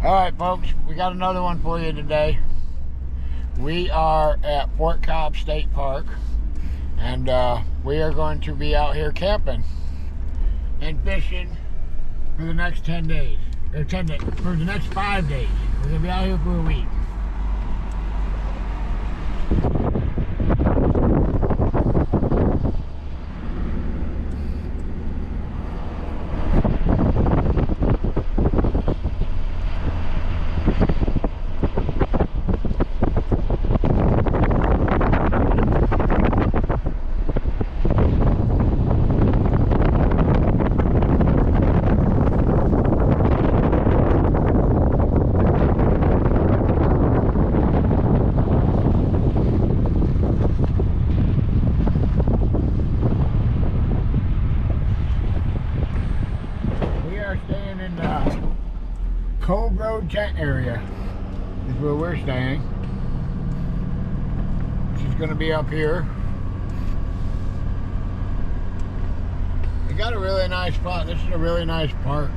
Alright folks, we got another one for you today. We are at Fort Cobb State Park, and we are going to be out here camping and fishing for the next 10 days. Or for the next 5 days. We're going to be out here for a week. Staying in the Cobb Road tent area is where we're staying. She's going to be up here. They got a really nice spot. This is a really nice park.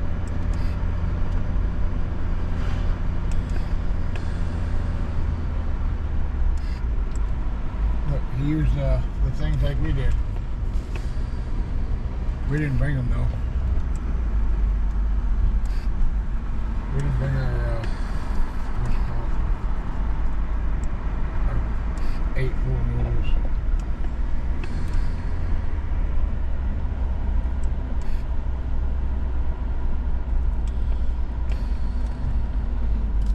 Look, he used the things like we did. We didn't bring them though. We didn't bring our, what's it called? Our 8-4 mules.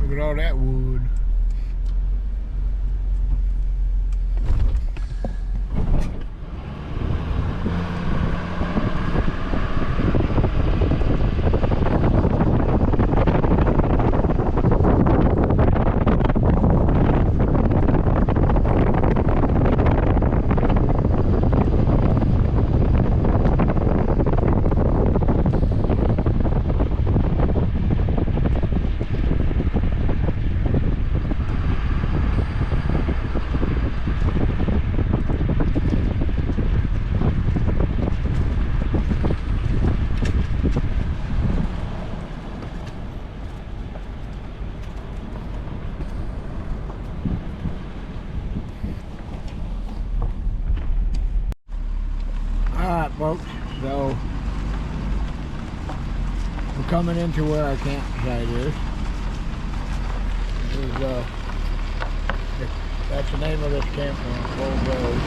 Look at all that wood. Alright folks, so we're coming into where our campsite is. That's the name of this campground, Cobb Road.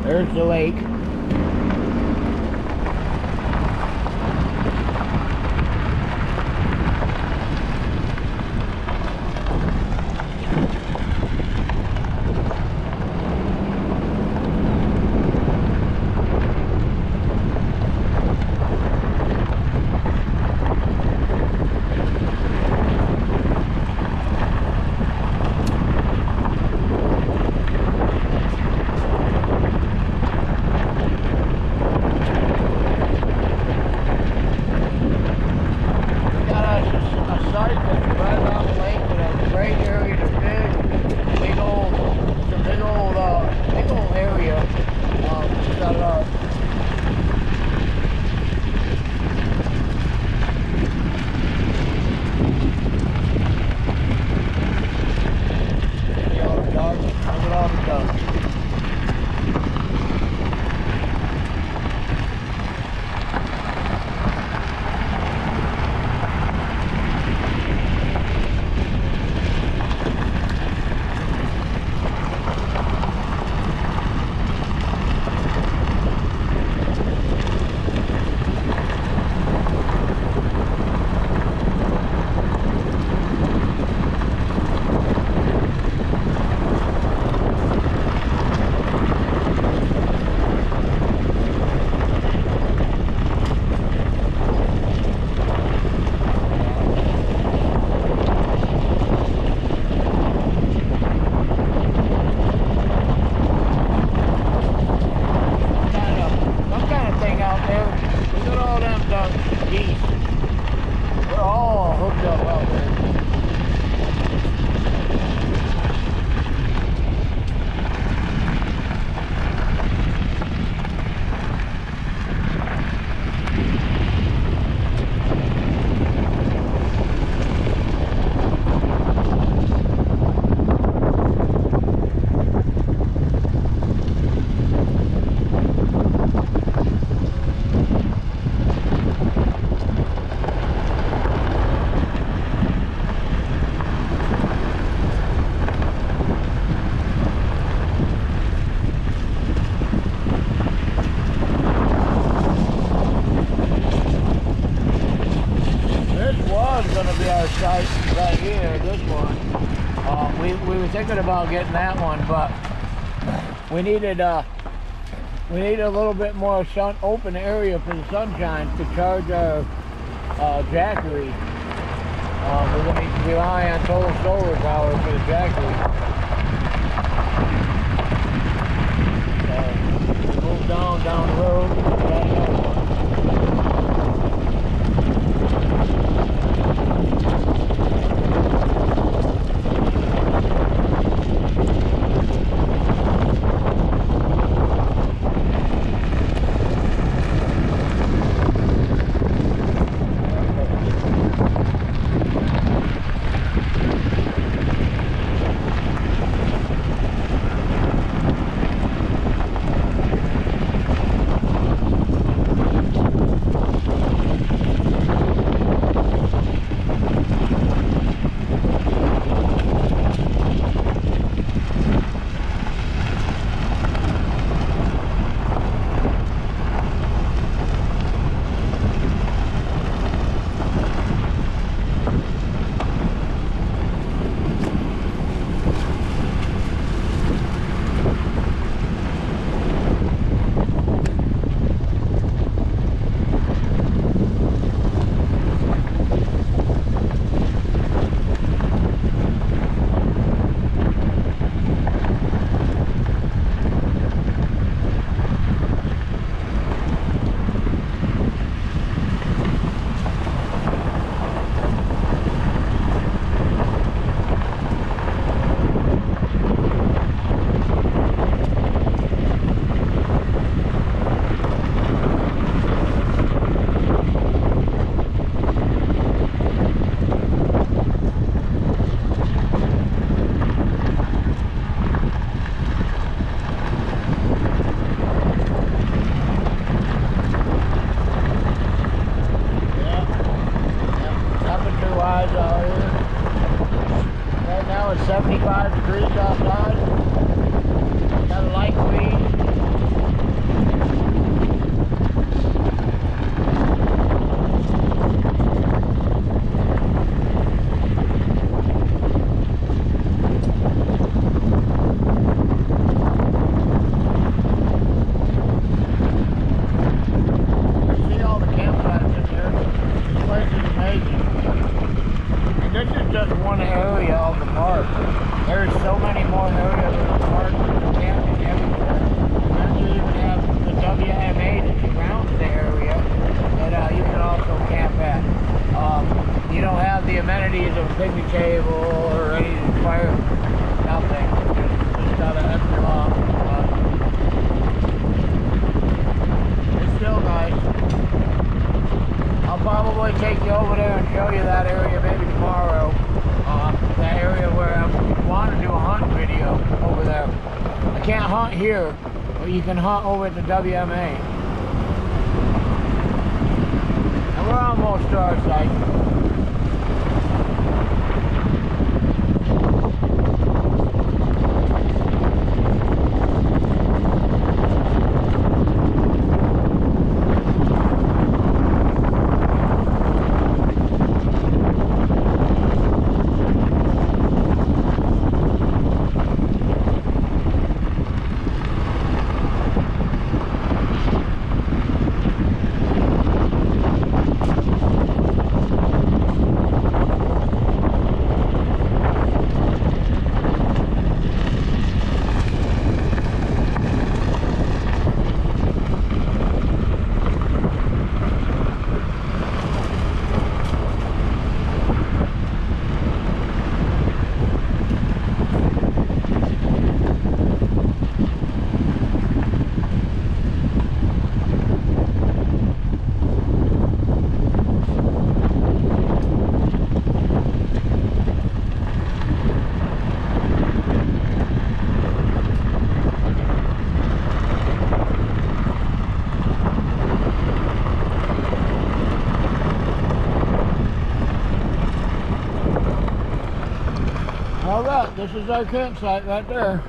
There's the lake. was going to be our site right here, this one. We were thinking about getting that one, but we needed a little bit more open area for the sunshine to charge our jackery. We're going to rely on total solar power for the jackery. So move down the road. Right now it's 75 degrees outside. Got a light breeze. See all the campsites in here. This place is amazing. And this is just one area of the park. There's so many more areas of the park with camping everywhere. And then you even have the WMA that surrounds the area that you can also camp at. You don't have the amenities of a picnic table or any fire, nothing. Just got an extra long. It's still nice. I'll probably take you over there and show you that area maybe tomorrow. That area where I want to do a hunt video over there. I can't hunt here, but you can hunt over at the WMA. And we're almost to our site. Alright, this is our campsite right there.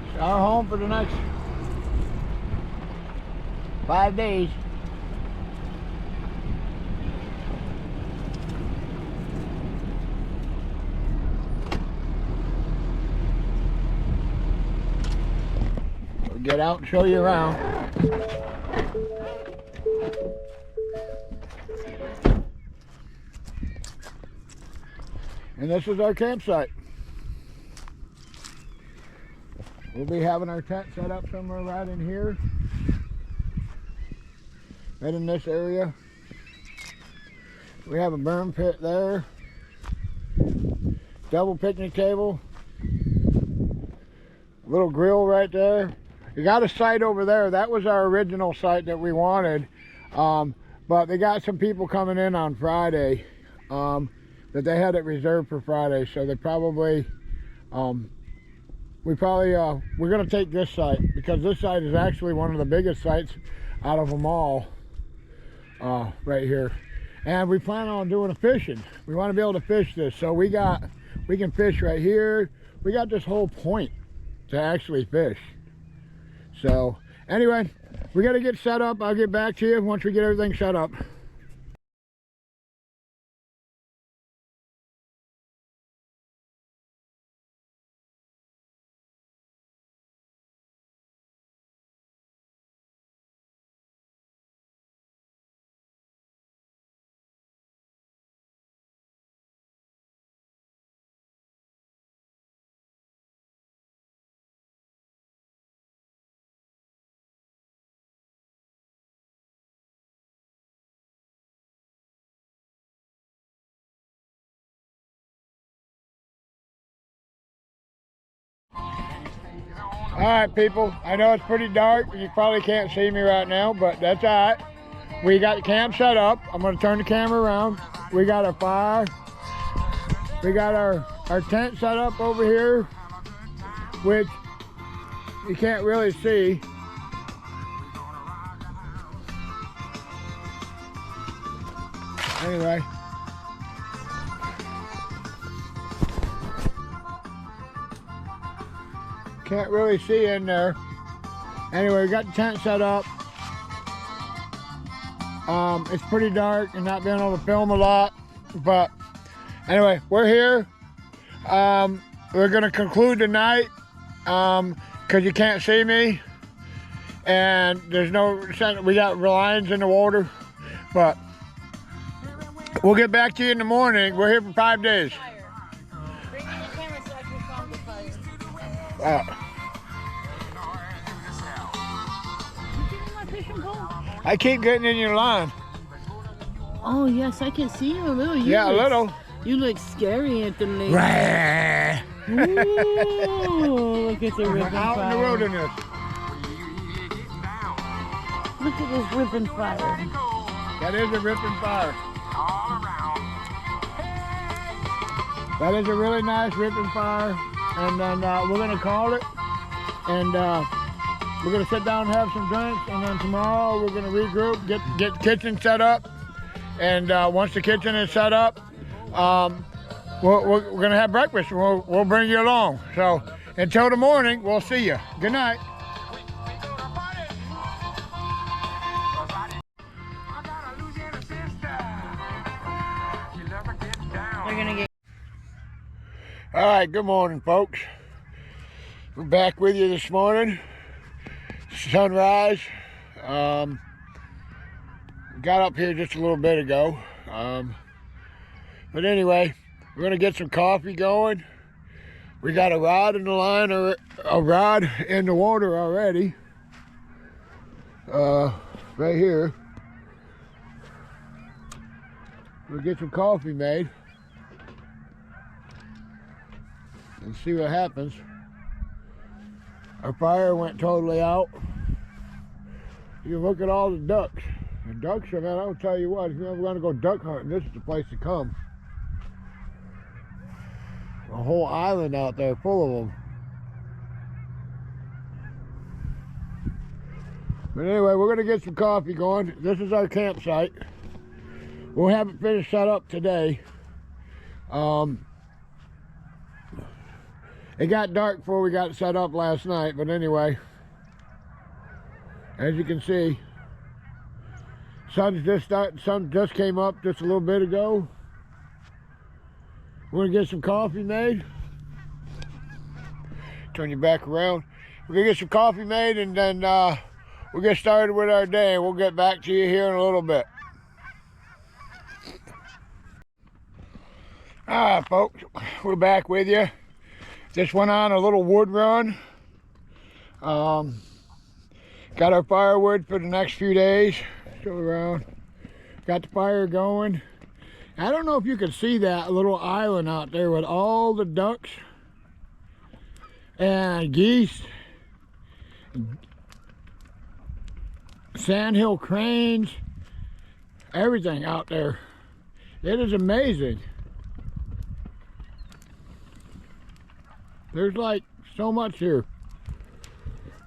It's our home for the next 5 days. We'll get out and show you around. And this is our campsite. We'll be having our tent set up somewhere right in here. Right in this area. We have a burn pit there. Double picnic table. Little grill right there. We got a site over there. That was our original site that we wanted. But they got some people coming in on Friday. That they had it reserved for Friday. So they probably, we're going to take this site. Because this site is actually one of the biggest sites out of them all. Right here. And we plan on doing a fishing. We want to be able to fish this. So we can fish right here. We got this whole point to actually fish. So anyway, we got to get set up. I'll get back to you once we get everything set up. All right, people, I know it's pretty dark. You probably can't see me right now, but that's all right. We got the camp set up. I'm going to turn the camera around. We got our fire. We got our tent set up over here, which you can't really see. Anyway. Can't really see in there. Anyway, we got the tent set up. It's pretty dark and not being able to film a lot, but anyway, we're here. We're gonna conclude the night because you can't see me and there's no sense. We got lines in the water, but we'll get back to you in the morning. We're here for 5 days. Bring in the camera so I can film the fire. I keep getting in your line. Oh yes, I can see you a little. Yeah, a little. You look scary at the lake. Ooh, look at the ripping out fire. in the wilderness. Look at this ripping fire. That is a ripping fire. That is a really nice ripping fire. And then we're going to call it. And we're going to sit down and have some drinks. And then tomorrow we're going to regroup, get the kitchen set up. And once the kitchen is set up, we're going to have breakfast. We'll bring you along. So until the morning, we'll see you. Good night. They're going to get... All right, good morning, folks. We're back with you this morning. Sunrise. Got up here just a little bit ago. But anyway, we're gonna get some coffee going. We got a rod in the line, or a rod in the water already. Right here. We'll get some coffee made and see what happens. Our fire went totally out. You look at all the ducks. The ducks are, man, I'll tell you what, if you ever want to go duck hunting, this is the place to come. A whole island out there full of them. But anyway, we're going to get some coffee going. This is our campsite. We'll have it finished set up today. It got dark before we got it set up last night, but anyway, as you can see, sun just came up just a little bit ago. We're gonna get some coffee made. Turn you back around. We're gonna get some coffee made, and then we'll get started with our day. We'll get back to you here in a little bit. All right, folks, we're back with you. Just went on a little wood run. Got our firewood for the next few days. Still around. Got the fire going. I don't know if you can see that little island out there with all the ducks and geese, sandhill cranes, everything out there. It is amazing. There's like so much here.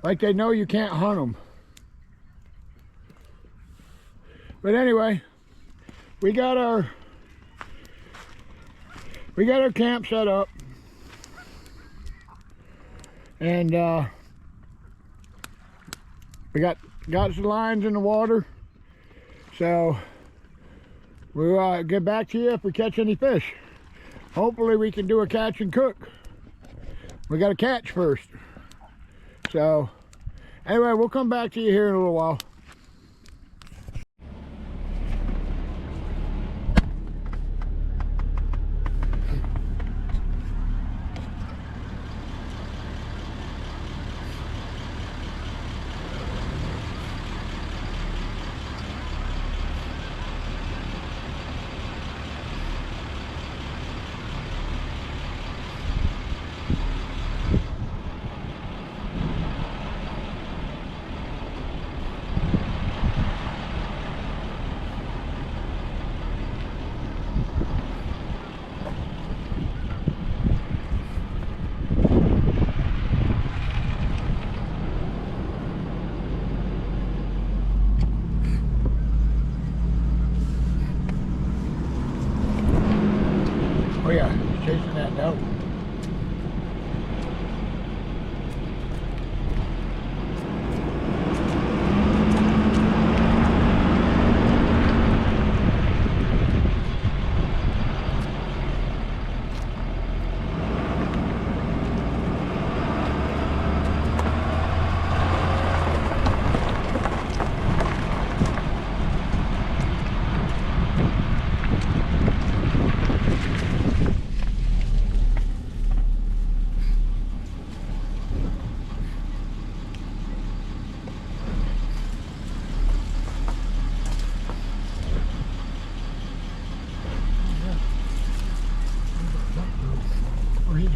Like they know you can't hunt them. But anyway, we got our camp set up, and we got some lines in the water, so we'll get back to you if we catch any fish. Hopefully we can do a catch and cook. We got to catch first. So anyway, we'll come back to you here in a little while. Oh yeah, he's chasing that doe.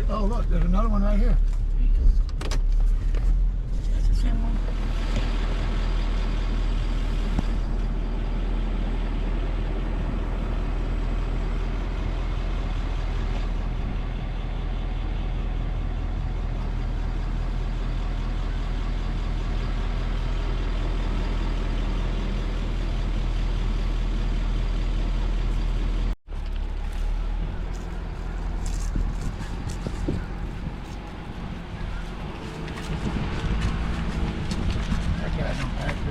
Oh look, there's another one right here. That's the same one.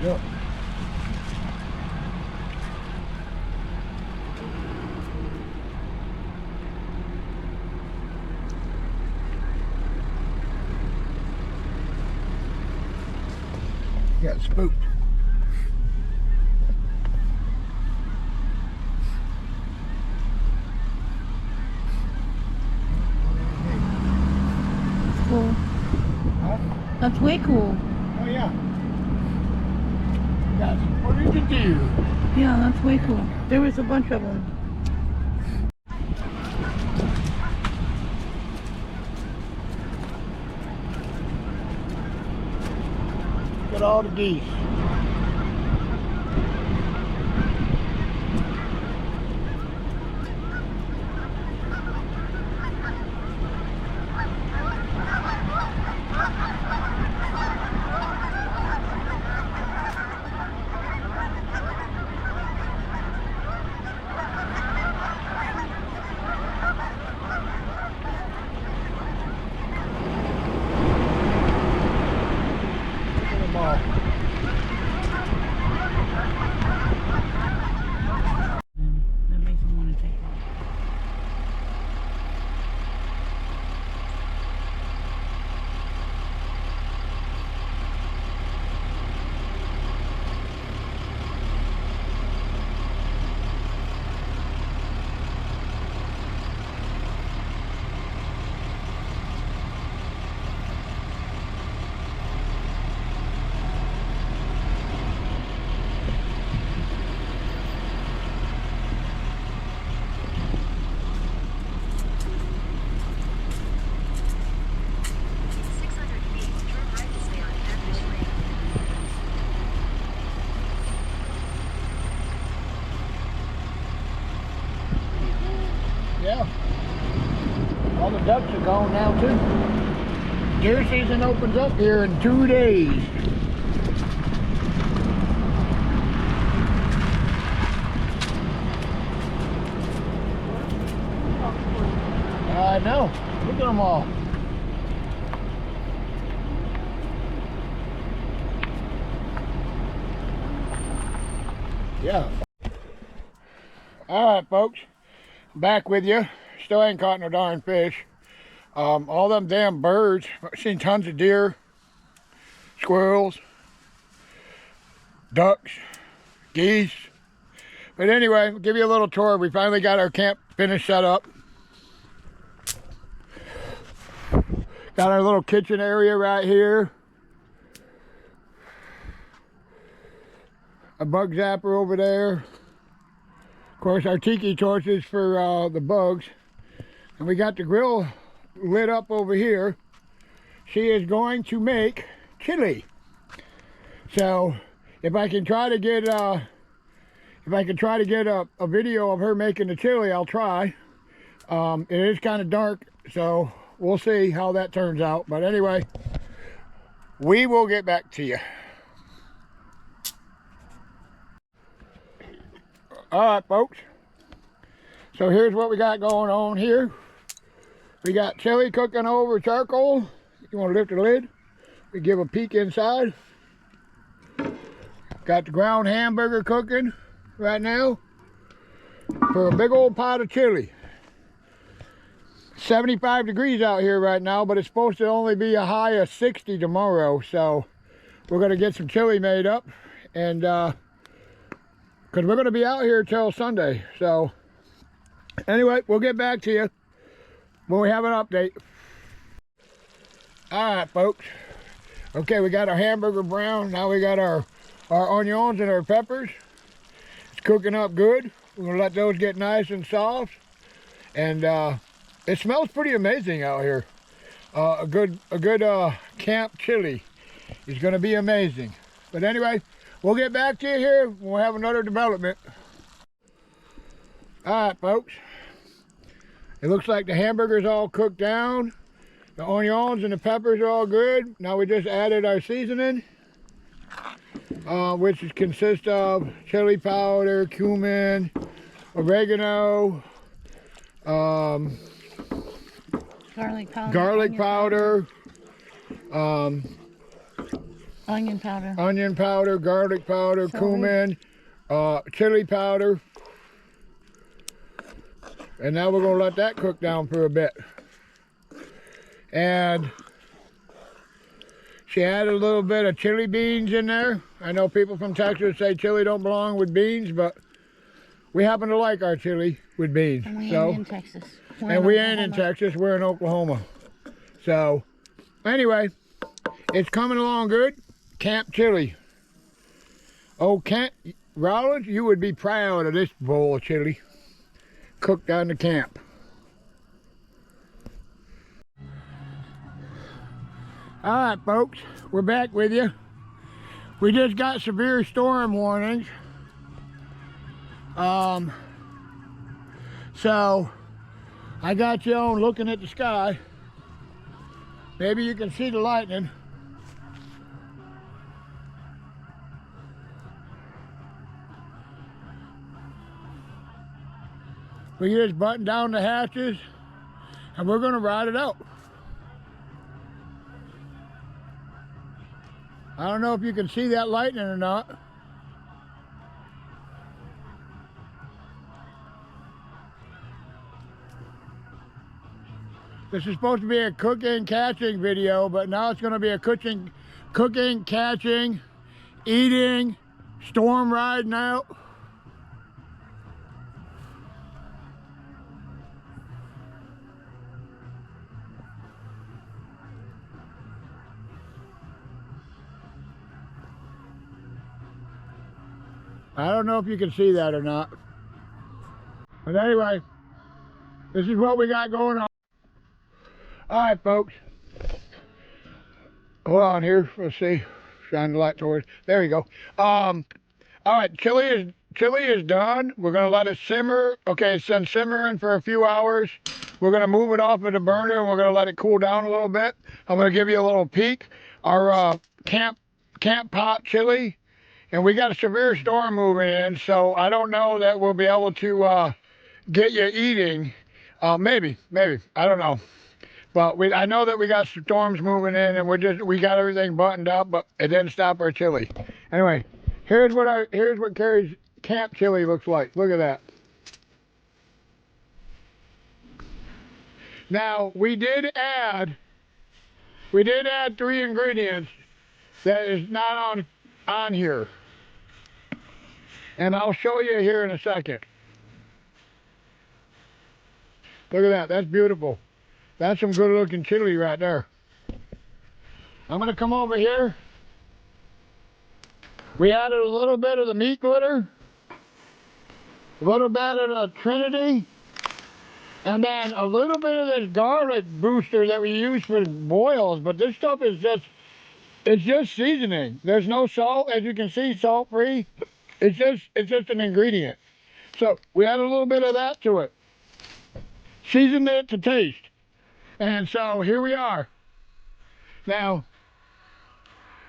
Up. Got spooked. Cool. Huh? That's way cool. Oh yeah. Got some footage to do. Yeah, that's way cool. There was a bunch of them. Look at all the geese. Look at them all. Yeah. All the ducks are gone now too. Deer season opens up here in 2 days. I know. Look at them all. Yeah. Alright folks, back with you. Still ain't caught no darn fish. All them damn birds. I've seen tons of deer, squirrels, ducks, geese. But anyway, we'll give you a little tour. We finally got our camp finished set up. Got our little kitchen area right here. A bug zapper over there. Of course, our tiki torches for the bugs. And we got the grill lit up over here. She is going to make chili. So if I can try to get a video of her making the chili, I'll try. It is kind of dark, so we'll see how that turns out. But anyway, we will get back to you. All right, folks. So here's what we got going on here. We got chili cooking over charcoal. You want to lift the lid? We give a peek inside. Got the ground hamburger cooking right now for a big old pot of chili. 75 degrees out here right now, but it's supposed to only be a high of 60 tomorrow. So we're going to get some chili made up, and because we're going to be out here till Sunday. So anyway, we'll get back to you when we have an update. All right, folks. Okay, we got our hamburger brown. Now we got our onions and our peppers. It's cooking up good. We're going to let those get nice and soft. And it smells pretty amazing out here. A good camp chili is going to be amazing. But anyway, we'll get back to you here when we have another development. All right, folks. It looks like the hamburger's all cooked down. The onions and the peppers are all good. Now we just added our seasoning, which consists of chili powder, cumin, oregano, garlic powder, onion powder, garlic powder, cumin, chili powder. And now we're going to let that cook down for a bit. And she added a little bit of chili beans in there. I know people from Texas say chili don't belong with beans, but we happen to like our chili with beans. And we ain't in Texas. We ain't in Texas, we're in Oklahoma. So anyway, it's coming along good. Camp chili. Oh, Kent Rollins, you would be proud of this bowl of chili cooked down the camp. All right, folks, we're back with you. We just got severe storm warnings. So I got you on looking at the sky. Maybe you can see the lightning. We just button down the hatches and we're gonna ride it out. I don't know if you can see that lightning or not. This is supposed to be a cooking, catching video, but now it's gonna be a cooking, catching, eating, storm riding out. I don't know if you can see that or not. But anyway, this is what we got going on. All right, folks. Hold on here. Let's see. Shine the light towards. There you go. All right, chili chili is done. We're gonna let it simmer. Okay, it's been simmering for a few hours. We're gonna move it off of the burner and we're gonna let it cool down a little bit. I'm gonna give you a little peek. Our camp pot chili, and we got a severe storm moving in, so I don't know that we'll be able to get you eating. Maybe, I don't know. But I know that we got storms moving in, and we got everything buttoned up, but it didn't stop our chili. Anyway, here's what Carrie's camp chili looks like. Look at that. Now we did add 3 ingredients that is not on here, and I'll show you here in a second. Look at that. That's beautiful. That's some good looking chili right there. I'm gonna come over here. We added a little bit of the meat glitter, a little bit of the Trinity, and then a little bit of this garlic booster that we use for boils. But this stuff is just seasoning. There's no salt, as you can see, salt free. It's just an ingredient. So we add a little bit of that to it. Seasoned it to taste. And so here we are. Now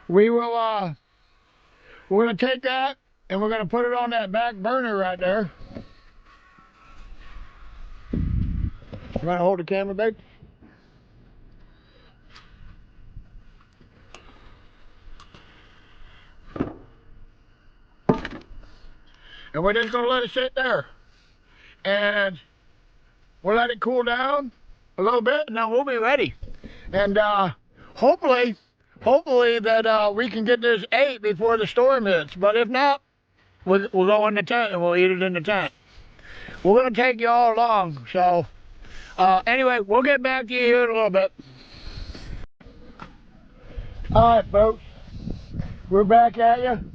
we're gonna take that and we're gonna put it on that back burner right there. You wanna hold the camera, babe? And we're just gonna let it sit there. And we'll let it cool down a little bit, and then we'll be ready. And hopefully that we can get this ate before the storm hits. But if not, we'll go in the tent and we'll eat it in the tent. We're gonna take you all along. So anyway, we'll get back to you here in a little bit. All right, folks, we're back at you.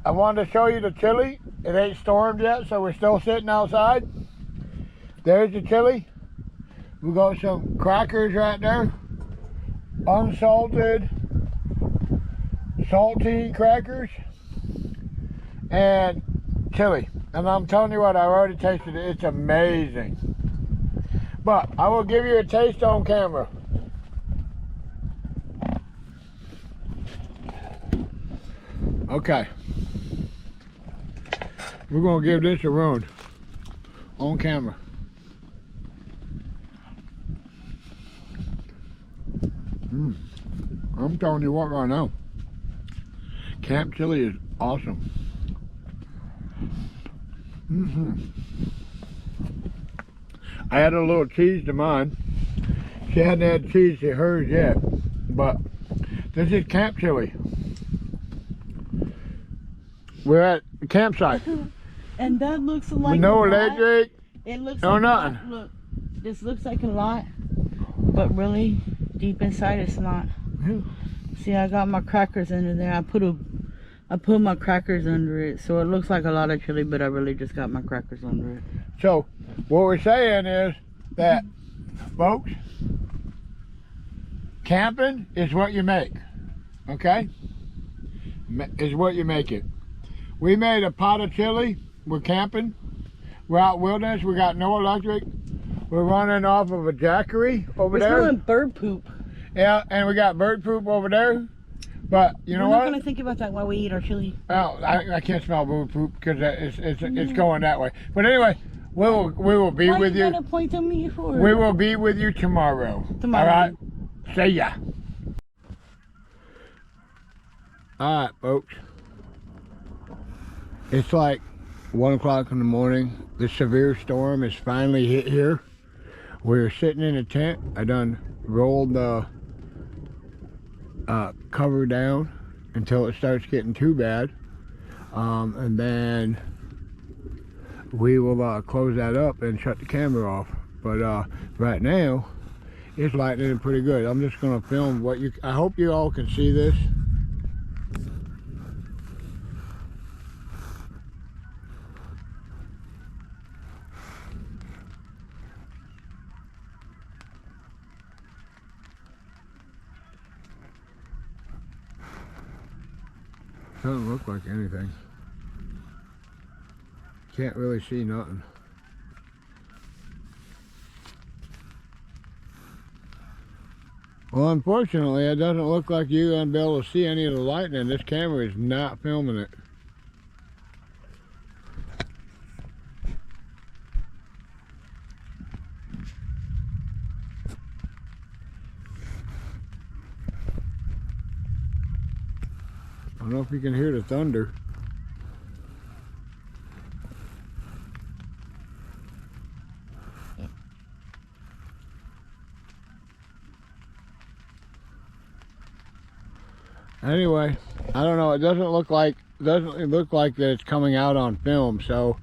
I wanted to show you the chili. It ain't stormed yet, so we're still sitting outside. There's the chili. We got some crackers right there. Unsalted, saltine crackers, and chili. And I'm telling you what, I already tasted it. It's amazing. But I will give you a taste on camera. Okay. We're going to give this a run on camera. I'm telling you what right now. Camp chili is awesome. I added a little cheese to mine. She hadn't had cheese to hers yet. But this is camp chili. We're at the campsite. And that looks like with no electric. It looks no like nothing. Look, this looks like a lot, but really deep inside it's not. Yeah. See, I got my crackers under there. I put my crackers under it, so it looks like a lot of chili, but I really just got my crackers under it. So what we're saying is that, folks, camping is what you make. Okay? Is what you make it. We made a pot of chili. We're camping. We're out wilderness. We got no electric. We're running off of a jackery over there. We're smelling bird poop. Yeah, and we got bird poop over there. But you know what? We're not gonna think about that while we eat our chili. Oh, I can't smell bird poop because it's going that way. But anyway, we will be with you. Why you gotta point at me for? We will be with you tomorrow. All right. See ya. All right, folks. It's like 1 o'clock in the morning. The severe storm is finally hit here. We're sitting in a tent. I done rolled the cover down until it starts getting too bad. And then we will close that up and shut the camera off. But right now, it's lightning pretty good. I'm just gonna film what I hope you all can see this. Doesn't look like anything. can't really see nothing. Well, unfortunately, it doesn't look like you're going to be able to see any of the lightning. This camera is not filming it. I don't know if you can hear the thunder. Anyway, I don't know. It doesn't look like that it's coming out on film. So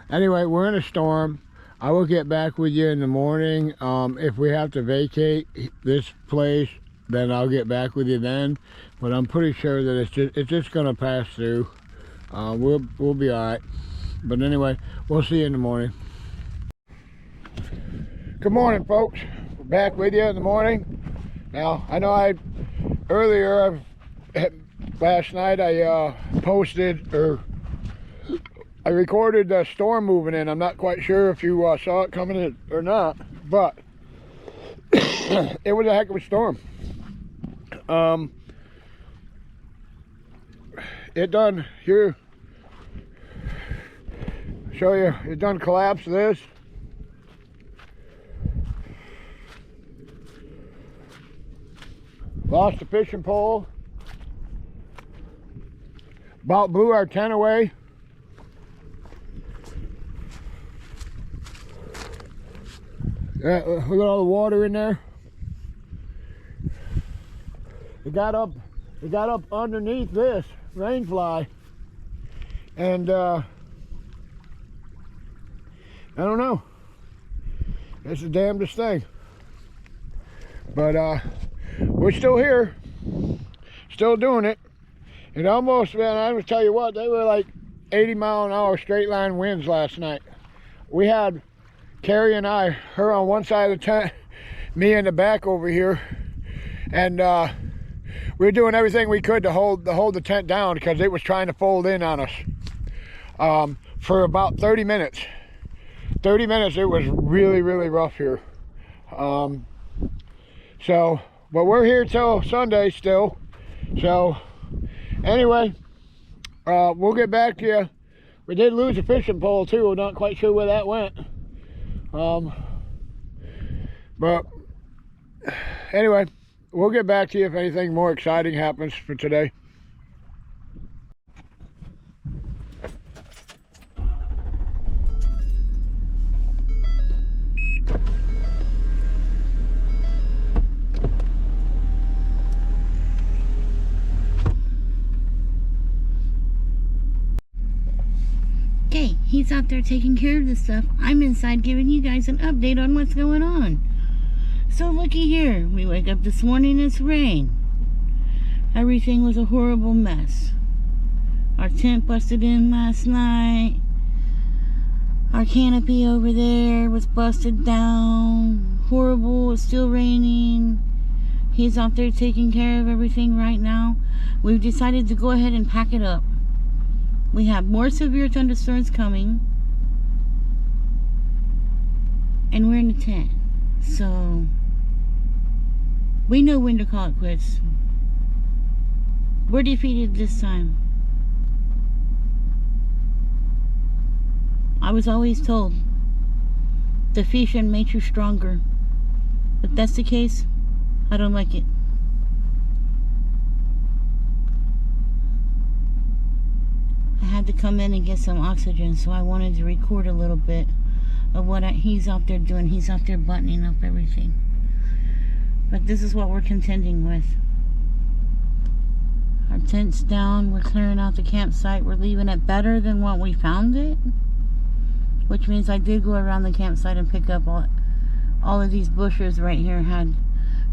anyway, we're in a storm. I will get back with you in the morning. If we have to vacate this place, then I'll get back with you then. But I'm pretty sure that it's just gonna pass through. We'll be all right. But anyway, we'll see you in the morning. Good morning, folks. We're back with you in the morning. Now, I know earlier last night I posted, or I recorded the storm moving in. I'm not quite sure if you saw it coming in or not, but it was a heck of a storm. It done here. Show you. It done collapse this. Lost the fishing pole. About blew our tent away. Yeah, look at all the water in there. It got up underneath this rain fly, and I don't know. It's the damnedest thing. But we're still here, still doing it. It almost, man, I'm gonna tell you what, they were like 80-mile-an-hour straight line winds last night. We had Carrie and I, her on one side of the tent, me in the back over here, and we were doing everything we could to hold the tent down because it was trying to fold in on us for about 30 minutes. 30 minutes, it was really, really rough here. So, but we're here till Sunday still. So, anyway, we'll get back to you. We did lose a fishing pole too. We're not quite sure where that went. But anyway, we'll get back to you if anything more exciting happens for today. Okay, he's out there taking care of the stuff. I'm inside giving you guys an update on what's going on. So looky here, we wake up this morning, it's rain. Everything was a horrible mess. Our tent busted in last night. Our canopy over there was busted down. Horrible, it's still raining. He's out there taking care of everything right now. We've decided to go ahead and pack it up. We have more severe thunderstorms coming, and we're in the tent, so we know when to call it quits. We're defeated this time. I was always told defeat makes you stronger. If that's the case, I don't like it. I had to come in and get some oxygen, so I wanted to record a little bit of what he's out there doing. He's out there buttoning up everything. But this is what we're contending with. Our tent's down. We're clearing out the campsite. We're leaving it better than what we found it. Which means I did go around the campsite and pick up all of these bushes right here had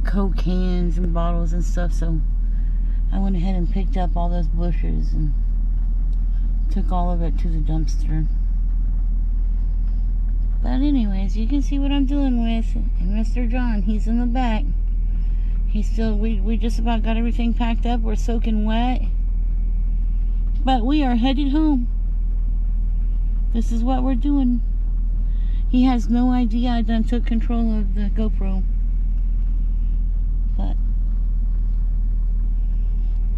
Coke cans and bottles and stuff. So I went ahead and picked up all those bushes and took all of it to the dumpster. But anyways, you can see what I'm dealing with. And Mr. John, he's in the back. He's still, we just about got everything packed up. We're soaking wet. But we are headed home. This is what we're doing. He has no idea I done took control of the GoPro. But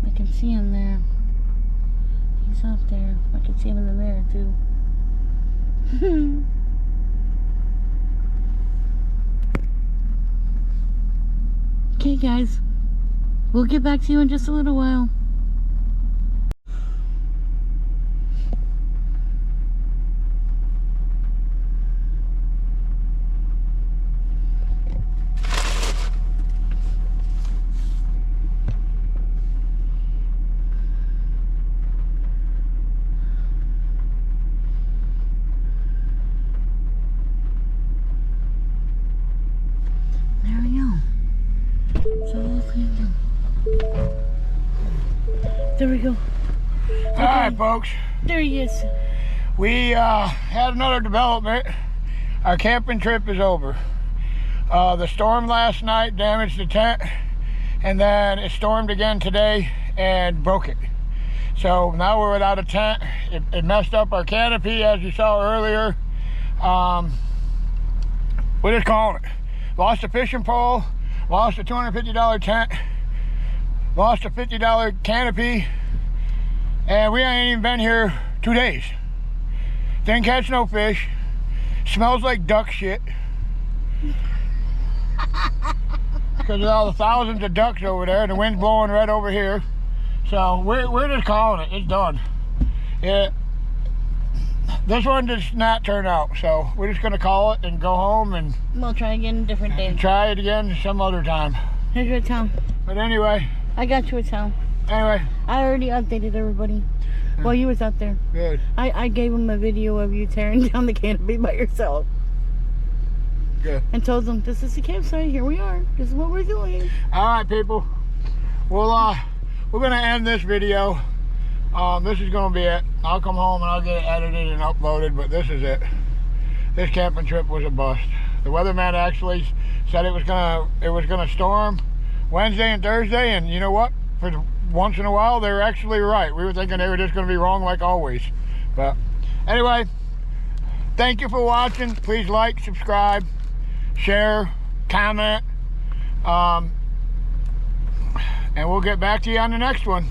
I can see him there. He's out there. I can see him in the mirror too. Okay guys, we'll get back to you in just a little while. There we go. Okay. All right, folks. There he is. We had another development. Our camping trip is over. The storm last night damaged the tent, and then it stormed again today and broke it. So now we're without a tent. It messed up our canopy, as you saw earlier. We're just calling it. Lost a fishing pole, lost a $250 tent, lost a $50 canopy, and we ain't even been here 2 days. Didn't catch no fish. Smells like duck shit. Because of all the thousands of ducks over there, and the wind's blowing right over here. So we're just calling it. It's done. This one did not turn out, so we're just gonna call it and go home, and we'll try again a different day. Try it again some other time. Here's your towel. But anyway. I got you a towel. Anyway. I already updated everybody while you was out there. Good. I gave them a video of you tearing down the canopy by yourself. Good. And told them, this is the campsite, here we are. This is what we're doing. Alright, people. Well, we're gonna end this video. This is gonna be it. I'll come home and I'll get it edited and uploaded, but this is it. This camping trip was a bust. The weatherman actually said it was gonna storm Wednesday and Thursday, and you know what? For once in a while, they're actually right. We were thinking they were just gonna be wrong like always. But anyway, thank you for watching. Please like, subscribe, share, comment, and we'll get back to you on the next one.